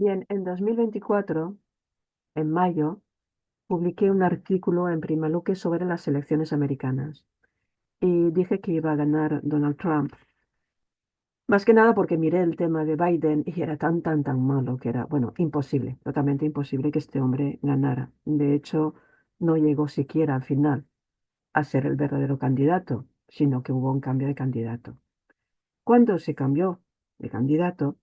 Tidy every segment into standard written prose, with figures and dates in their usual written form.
Bien, en 2024, en mayo, publiqué un artículo en Primaluque sobre las elecciones americanas y dije que iba a ganar Donald Trump. Más que nada porque miré el tema de Biden y era tan malo que era, bueno, imposible, totalmente imposible que este hombre ganara. De hecho, no llegó siquiera al final a ser el verdadero candidato, sino que hubo un cambio de candidato. Cuando se cambió de candidato,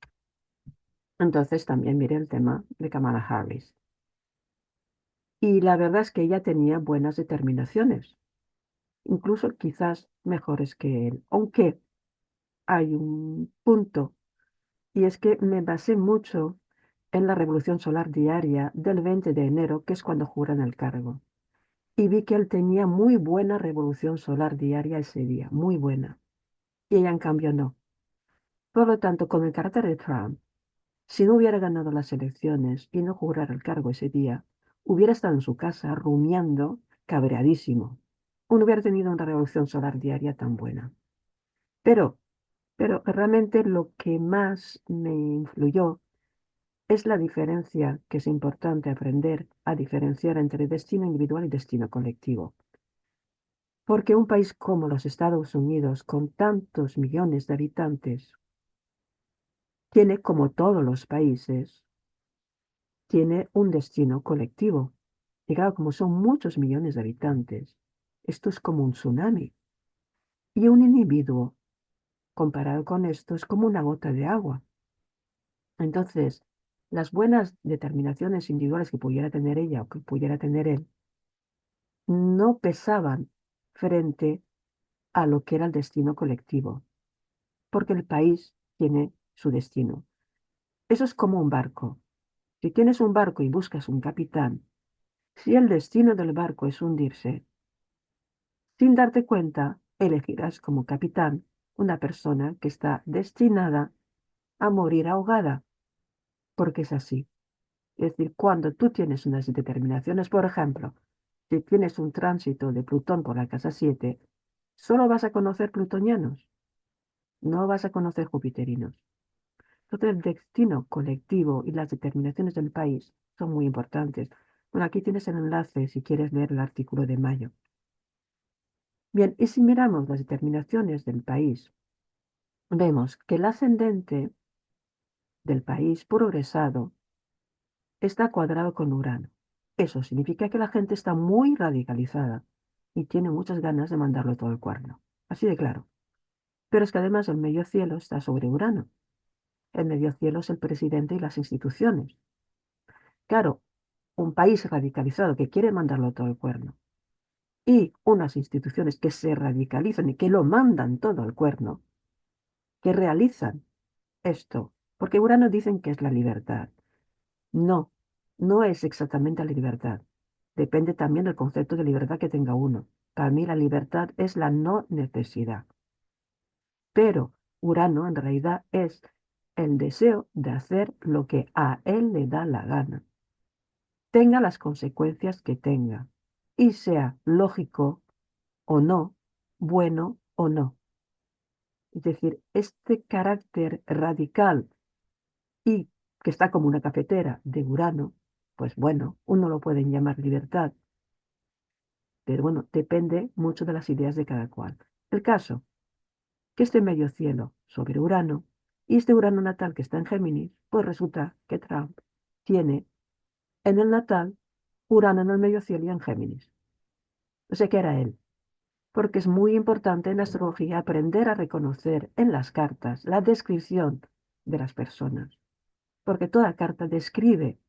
entonces también miré el tema de Kamala Harris. Y la verdad es que ella tenía buenas determinaciones, incluso quizás mejores que él, aunque hay un punto, y es que me basé mucho en la revolución solar diaria del 20 de enero, que es cuando juran el cargo, y vi que él tenía muy buena revolución solar diaria ese día, muy buena, y ella en cambio no. Por lo tanto, con el carácter de Trump, si no hubiera ganado las elecciones y no jurara el cargo ese día, hubiera estado en su casa rumiando, cabreadísimo. No hubiera tenido una revolución solar diaria tan buena. Pero, pero realmente lo que más me influyó es la diferencia, que es importante aprender a diferenciar entre destino individual y destino colectivo. Porque un país como los Estados Unidos, con tantos millones de habitantes, tiene, como todos los países, tiene un destino colectivo. Y claro, como son muchos millones de habitantes, esto es como un tsunami. Y un individuo, comparado con esto, es como una gota de agua. Entonces, las buenas determinaciones individuales que pudiera tener ella o que pudiera tener él, no pesaban frente a lo que era el destino colectivo, porque el país tiene su destino. Eso es como un barco. Si tienes un barco y buscas un capitán, si el destino del barco es hundirse, sin darte cuenta, elegirás como capitán una persona que está destinada a morir ahogada, porque es así. Es decir, cuando tú tienes unas determinaciones, por ejemplo, si tienes un tránsito de Plutón por la casa 7, solo vas a conocer plutonianos, no vas a conocer jupiterinos. Entonces, el destino colectivo y las determinaciones del país son muy importantes. Bueno, aquí tienes el enlace si quieres leer el artículo de mayo. Bien, y si miramos las determinaciones del país, vemos que el ascendente del país progresado está cuadrado con Urano. Eso significa que la gente está muy radicalizada y tiene muchas ganas de mandarlo todo el cuerno. Así de claro. Pero es que además el medio cielo está sobre Urano. El medio cielo es el presidente y las instituciones. Claro, un país radicalizado que quiere mandarlo todo el cuerno y unas instituciones que se radicalizan y que lo mandan todo al cuerno, que realizan esto, porque Urano dicen que es la libertad. No, no es exactamente la libertad. Depende también del concepto de libertad que tenga uno. Para mí la libertad es la no necesidad. Pero Urano en realidad es el deseo de hacer lo que a él le da la gana, tenga las consecuencias que tenga, y sea lógico o no, bueno o no. Es decir, este carácter radical y que está como una cafetera de Urano, pues bueno, uno lo pueden llamar libertad, pero bueno, depende mucho de las ideas de cada cual. El caso, que este medio cielo sobre Urano y este Urano natal que está en Géminis, pues resulta que Trump tiene en el natal Urano en el medio cielo y en Géminis. O sea que era él, porque es muy importante en la astrología aprender a reconocer en las cartas la descripción de las personas, porque toda carta describe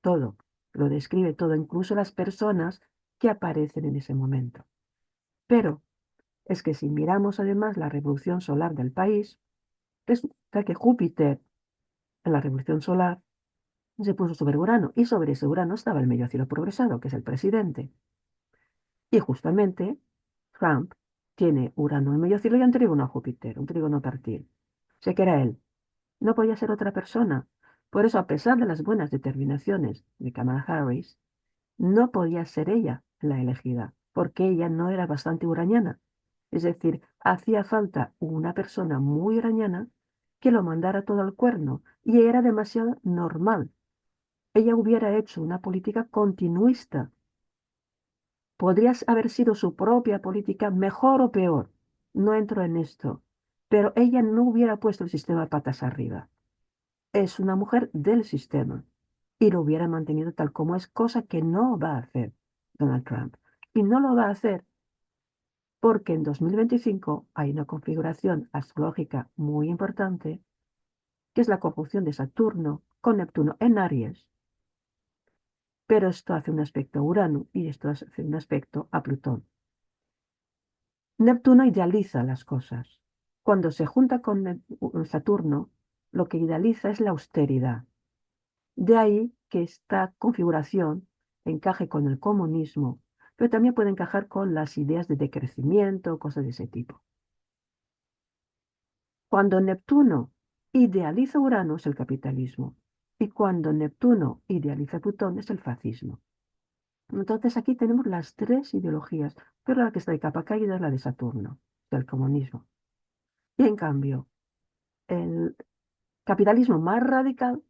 todo, lo describe todo, incluso las personas que aparecen en ese momento. Pero es que si miramos además la revolución solar del país, resulta que Júpiter en la revolución solar se puso sobre Urano y sobre ese Urano estaba el medio cielo progresado, que es el presidente. Y justamente Trump tiene Urano en medio cielo y un trígono a Júpiter, un trígono partil. O sea que era él. No podía ser otra persona. Por eso, a pesar de las buenas determinaciones de Kamala Harris, no podía ser ella la elegida, porque ella no era bastante uraniana. Es decir, hacía falta una persona muy uraniana que lo mandara todo al cuerno y era demasiado normal. Ella hubiera hecho una política continuista. Podría haber sido su propia política mejor o peor. No entro en esto. Pero ella no hubiera puesto el sistema patas arriba. Es una mujer del sistema y lo hubiera mantenido tal como es, cosa que no va a hacer Donald Trump. Y no lo va a hacer porque en 2025 hay una configuración astrológica muy importante, que es la conjunción de Saturno con Neptuno en Aries. Pero esto hace un aspecto a Urano y esto hace un aspecto a Plutón. Neptuno idealiza las cosas. Cuando se junta con Saturno, lo que idealiza es la austeridad. De ahí que esta configuración encaje con el comunismo, pero también puede encajar con las ideas de decrecimiento, cosas de ese tipo. Cuando Neptuno idealiza Urano es el capitalismo y cuando Neptuno idealiza Plutón es el fascismo. Entonces aquí tenemos las tres ideologías, pero la que está de capa caída es la de Saturno, del comunismo. Y en cambio, el capitalismo más radical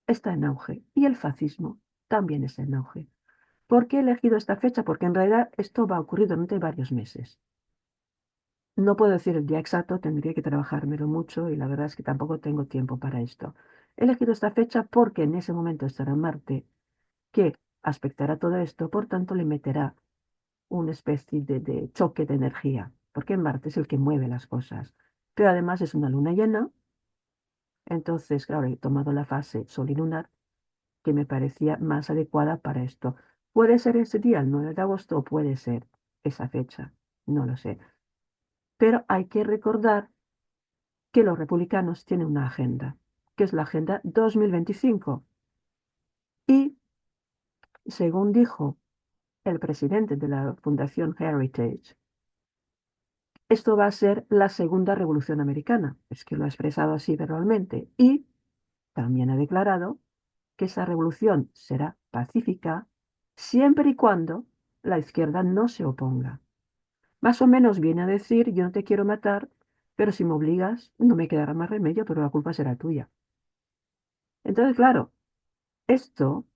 está en auge y el fascismo también está en auge. ¿Por qué he elegido esta fecha? Porque en realidad esto va a ocurrir durante varios meses. No puedo decir el día exacto, tendría que trabajármelo mucho y la verdad es que tampoco tengo tiempo para esto. He elegido esta fecha porque en ese momento estará Marte, que aspectará todo esto, por tanto le meterá una especie de choque de energía, porque Marte es el que mueve las cosas. Pero además es una luna llena, entonces, claro, he tomado la fase sol y lunar que me parecía más adecuada para esto. Puede ser ese día, el 9 de agosto, o puede ser esa fecha, no lo sé. Pero hay que recordar que los republicanos tienen una agenda, que es la Agenda 2025. Y, según dijo el presidente de la Fundación Heritage, esto va a ser la segunda revolución americana. Es que lo ha expresado así verbalmente. Y también ha declarado que esa revolución será pacífica siempre y cuando la izquierda no se oponga. Más o menos viene a decir, yo no te quiero matar, pero si me obligas, no me quedará más remedio, pero la culpa será tuya. Entonces, claro, esto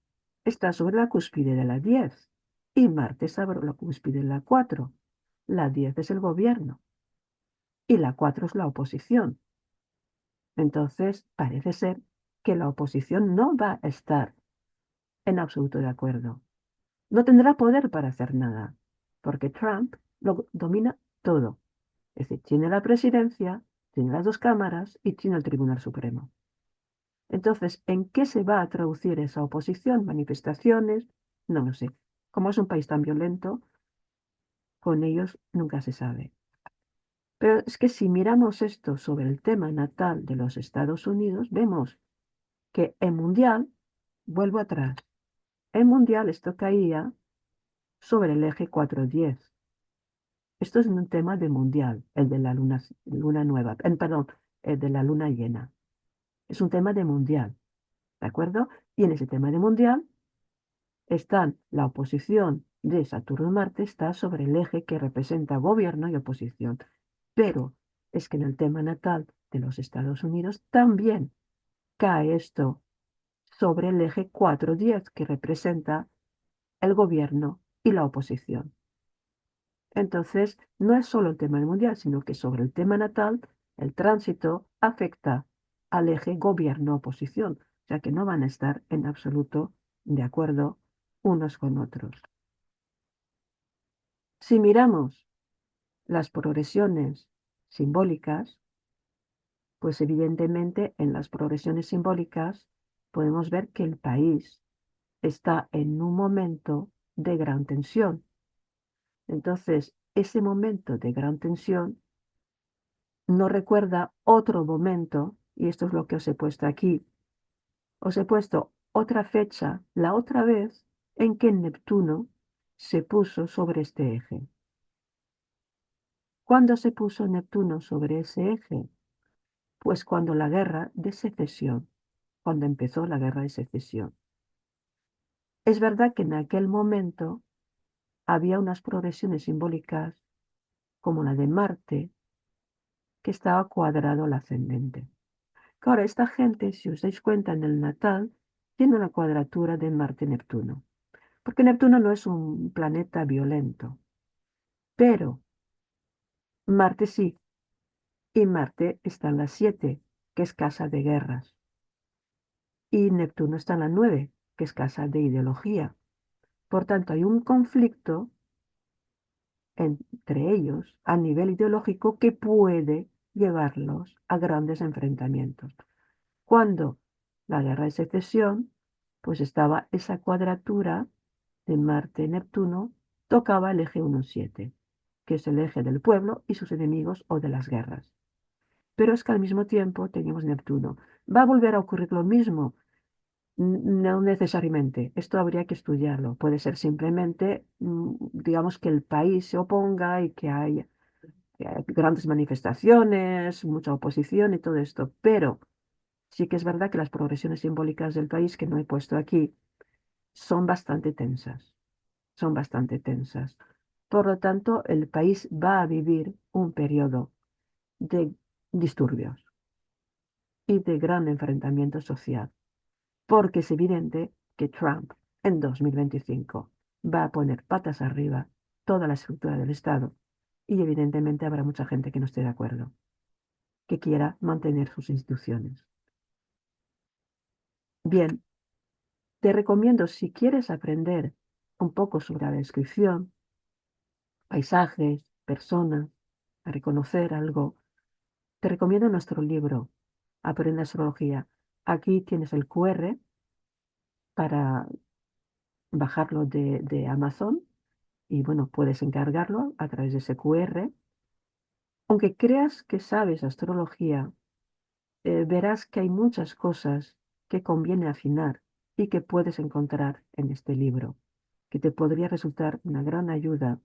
está sobre la cúspide de la 10 y Marte está sobre la cúspide de la 4. La 10 es el gobierno y la 4 es la oposición. Entonces, parece ser que la oposición no va a estar en absoluto de acuerdo. No tendrá poder para hacer nada, porque Trump lo domina todo. Es decir, tiene la presidencia, tiene las dos cámaras y tiene el Tribunal Supremo. Entonces, ¿en qué se va a traducir esa oposición? ¿Manifestaciones? No lo sé. Como es un país tan violento, con ellos nunca se sabe. Pero es que si miramos esto sobre el tema natal de los Estados Unidos, vemos que en mundial, vuelvo atrás, en mundial esto caía sobre el eje 410. Esto es un tema de mundial, el de la luna nueva, perdón, el de la luna llena. Es un tema de mundial, ¿de acuerdo? Y en ese tema de mundial están la oposición de Saturno y Marte está sobre el eje que representa gobierno y oposición. Pero es que en el tema natal de los Estados Unidos también cae esto sobre el eje 410 que representa el gobierno y la oposición. Entonces, no es solo el tema del mundial, sino que sobre el tema natal, el tránsito afecta al eje gobierno-oposición, o sea que no van a estar en absoluto de acuerdo unos con otros. Si miramos las progresiones simbólicas, pues evidentemente en las progresiones simbólicas podemos ver que el país está en un momento de gran tensión. Entonces, ese momento de gran tensión no recuerda otro momento, y esto es lo que os he puesto aquí. Os he puesto otra fecha, la otra vez en que Neptuno se puso sobre este eje. ¿Cuándo se puso Neptuno sobre ese eje? Pues cuando la guerra de secesión, cuando empezó la guerra de secesión. Es verdad que en aquel momento había unas progresiones simbólicas como la de Marte, que estaba cuadrado al ascendente. Ahora, esta gente, si os dais cuenta en el natal, tiene una cuadratura de Marte-Neptuno, porque Neptuno no es un planeta violento, pero Marte sí, y Marte está en la 7, que es casa de guerras, y Neptuno está en la 9, que es casa de ideología. Por tanto, hay un conflicto entre ellos a nivel ideológico que puede llevarlos a grandes enfrentamientos. Cuando la guerra de secesión, pues estaba esa cuadratura de Marte-Neptuno, tocaba el eje 1,7, que es el eje del pueblo y sus enemigos o de las guerras. Pero es que al mismo tiempo teníamos Neptuno. ¿Va a volver a ocurrir lo mismo? No necesariamente. Esto habría que estudiarlo. Puede ser simplemente, digamos, que el país se oponga y que haya grandes manifestaciones, mucha oposición y todo esto. Pero sí que es verdad que las progresiones simbólicas del país que no he puesto aquí son bastante tensas. Son bastante tensas. Por lo tanto, el país va a vivir un periodo de disturbios y de gran enfrentamiento social, porque es evidente que Trump en 2025 va a poner patas arriba toda la estructura del Estado y evidentemente habrá mucha gente que no esté de acuerdo, que quiera mantener sus instituciones. Bien, te recomiendo si quieres aprender un poco sobre la descripción, paisajes, personas, a reconocer algo, te recomiendo nuestro libro, Aprende Astrología. Aquí tienes el QR para bajarlo de Amazon y bueno, puedes encargarlo a través de ese QR. Aunque creas que sabes astrología, verás que hay muchas cosas que conviene afinar y que puedes encontrar en este libro, que te podría resultar una gran ayuda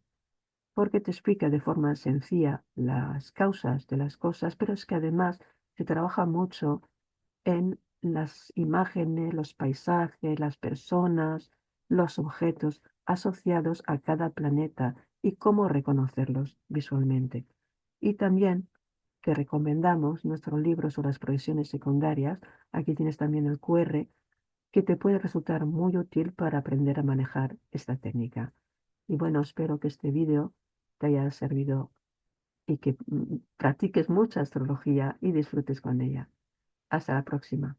porque te explica de forma sencilla las causas de las cosas, pero es que además se trabaja mucho en las imágenes, los paisajes, las personas, los objetos asociados a cada planeta y cómo reconocerlos visualmente. Y también te recomendamos nuestro libro sobre las proyecciones secundarias. Aquí tienes también el QR que te puede resultar muy útil para aprender a manejar esta técnica. Y bueno, espero que este vídeo te haya servido y que practiques mucha astrología y disfrutes con ella. Hasta la próxima.